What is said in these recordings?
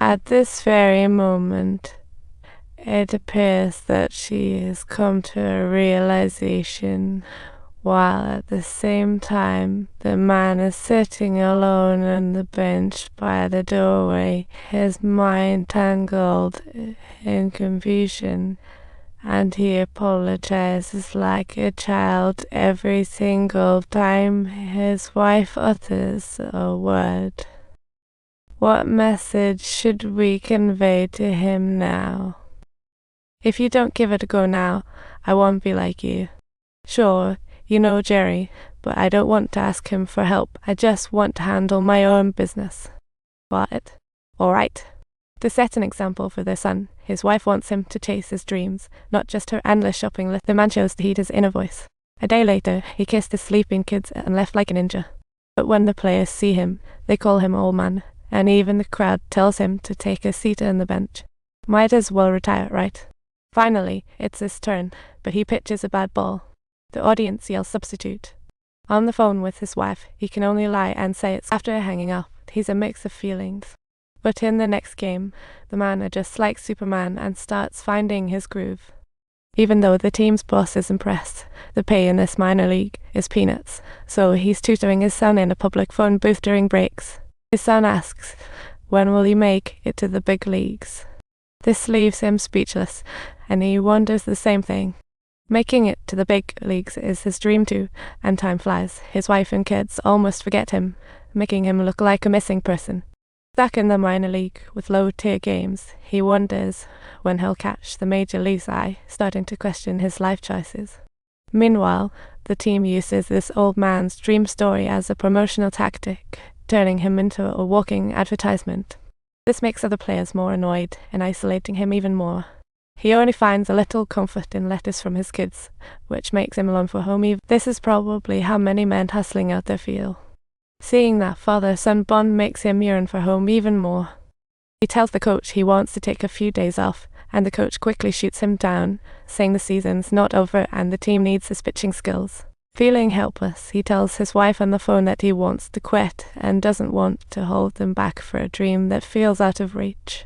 At this very moment, it appears that she has come to a realization, while at the same time the man is sitting alone on the bench by the doorway, his mind tangled in confusion, and he apologizes like a child every single time his wife utters a word. What message should we convey to him now? If you don't give it a go now, I won't be like you. Sure, you know Jerry, but I don't want to ask him for help. I just want to handle my own business. What? All right. To set an example for their son, his wife wants him to chase his dreams, not just her endless shopping list. The man chose to heed his inner voice. A day later, he kissed his sleeping kids and left like a ninja. But when the players see him, they call him old man, and even the crowd tells him to take a seat on the bench. Might as well retire, right? Finally, it's his turn, but he pitches a bad ball. The audience yells substitute. On the phone with his wife, he can only lie and say it's after hanging up. He's a mix of feelings. But in the next game, the man adjusts like Superman and starts finding his groove. Even though the team's boss is impressed, the pay in this minor league is peanuts, so he's tutoring his son in a public phone booth during breaks. His son asks, "When will you make it to the big leagues?" This leaves him speechless, and he wonders the same thing. Making it to the big leagues is his dream too, and time flies. His wife and kids almost forget him, making him look like a missing person. Stuck in the minor league with low-tier games, he wonders when he'll catch the major league's eye, starting to question his life choices. Meanwhile, the team uses this old man's dream story as a promotional tactic, turning him into a walking advertisement. This makes other players more annoyed and isolating him even more. He only finds a little comfort in letters from his kids, which makes him long for home. This is probably how many men hustling out there feel. Seeing that father-son bond makes him yearn for home even more. He tells the coach he wants to take a few days off, and the coach quickly shoots him down, saying the season's not over and the team needs his pitching skills. Feeling helpless, he tells his wife on the phone that he wants to quit and doesn't want to hold them back for a dream that feels out of reach.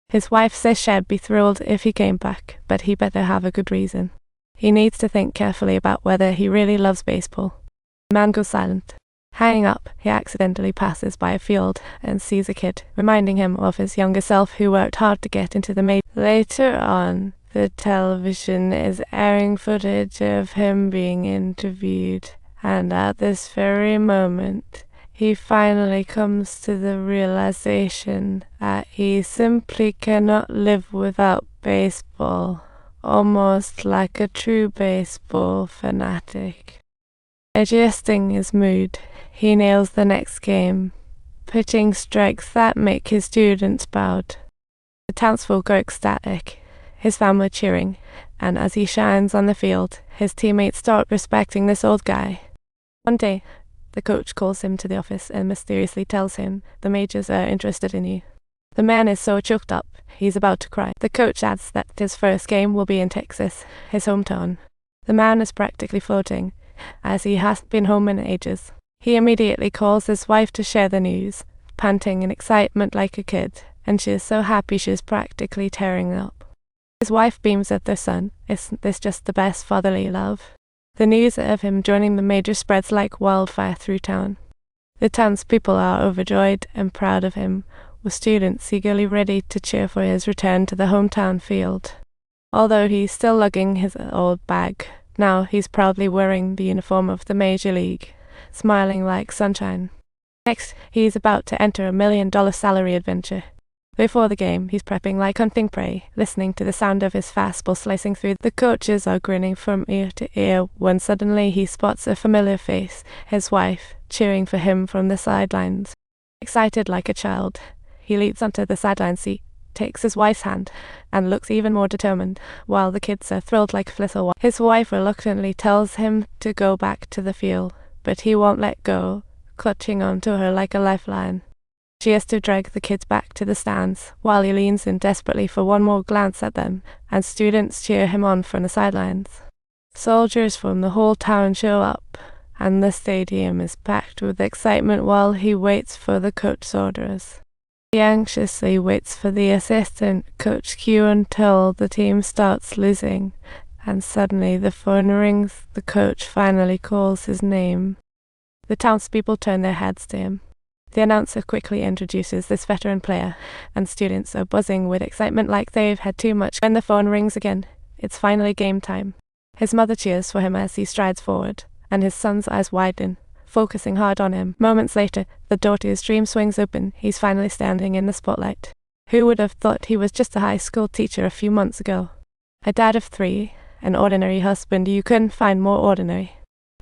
His wife says she'd be thrilled if he came back, but he better have a good reason. He needs to think carefully about whether he really loves baseball. The man goes silent. Hanging up, he accidentally passes by a field and sees a kid, reminding him of his younger self who worked hard to get into the majors. Later on, the television is airing footage of him being interviewed, and at this very moment, he finally comes to the realization that he simply cannot live without baseball, almost like a true baseball fanatic. Adjusting his mood, he nails the next game, pitching strikes that make his students proud. The townsfolk are ecstatic, his family cheering, and as he shines on the field, his teammates start respecting this old guy. One day, the coach calls him to the office and mysteriously tells him the majors are interested in you. The man is so choked up, he's about to cry. The coach adds that his first game will be in Texas, his hometown. The man is practically floating, as he hasn't been home in ages. He immediately calls his wife to share the news, panting in excitement like a kid, and she is so happy she is practically tearing up. His wife beams at their son. Isn't this just the best fatherly love? The news of him joining the major spreads like wildfire through town. The townspeople are overjoyed and proud of him, with students eagerly ready to cheer for his return to the hometown field. Although he's still lugging his old bag, now he's proudly wearing the uniform of the major league, smiling like sunshine. Next, he's about to enter a $1 million salary adventure. Before the game, he's prepping like hunting prey, listening to the sound of his fastball slicing through. The coaches are grinning from ear to ear when suddenly he spots a familiar face, his wife, cheering for him from the sidelines. Excited like a child, he leaps onto the sideline seat, takes his wife's hand, and looks even more determined, while the kids are thrilled like little. His wife reluctantly tells him to go back to the field, but he won't let go, clutching onto her like a lifeline. She has to drag the kids back to the stands, while he leans in desperately for one more glance at them, and students cheer him on from the sidelines. Soldiers from the whole town show up, and the stadium is packed with excitement while he waits for the coach's orders. He anxiously waits for the assistant coach cue until the team starts losing, and suddenly the phone rings. The coach finally calls his name. The townspeople turn their heads to him. The announcer quickly introduces this veteran player, and students are buzzing with excitement like they've had too much. When the phone rings again, it's finally game time. His mother cheers for him as he strides forward, and his son's eyes widen, focusing hard on him. Moments later, the door to his dream swings open. He's finally standing in the spotlight. Who would have thought he was just a high school teacher a few months ago? A dad of 3, an ordinary husband you couldn't find more ordinary.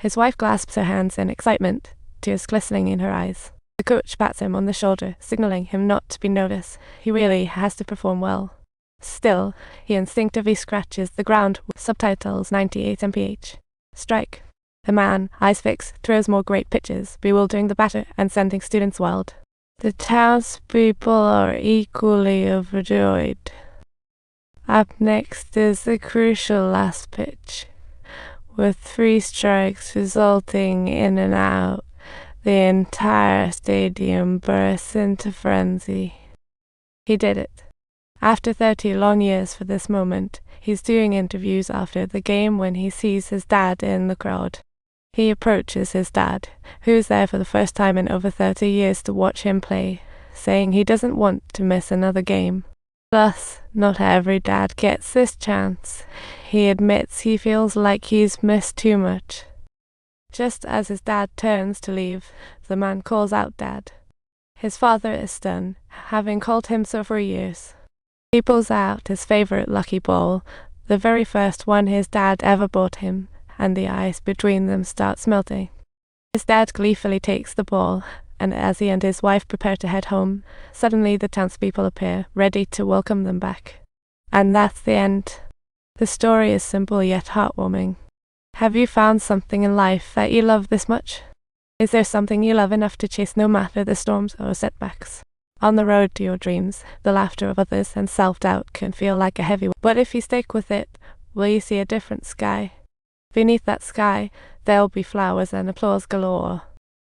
His wife clasps her hands in excitement, tears glistening in her eyes. The coach pats him on the shoulder, signaling him not to be nervous. He really has to perform well. Still, he instinctively scratches the ground with subtitles 98 mph. Strike. The man, eyes fixed, throws more great pitches, bewildering the batter and sending students wild. The townspeople are equally overjoyed. Up next is the crucial last pitch. With 3 strikes resulting in an out, the entire stadium bursts into frenzy. He did it. After 30 long years for this moment, he's doing interviews after the game when he sees his dad in the crowd. He approaches his dad, who's there for the first time in over 30 years to watch him play, saying he doesn't want to miss another game. Thus, not every dad gets this chance. He admits he feels like he's missed too much. Just as his dad turns to leave, the man calls out Dad. His father is stunned, having called him so for years. He pulls out his favorite lucky ball, the very first one his dad ever bought him, and the ice between them starts melting. His dad gleefully takes the ball, and as he and his wife prepare to head home, suddenly the townspeople appear, ready to welcome them back. And that's the end. The story is simple yet heartwarming. Have you found something in life that you love this much? Is there something you love enough to chase no matter the storms or setbacks? On the road to your dreams, the laughter of others and self-doubt can feel like a heavy weight. But if you stick with it, will you see a different sky? Beneath that sky, there'll be flowers and applause galore.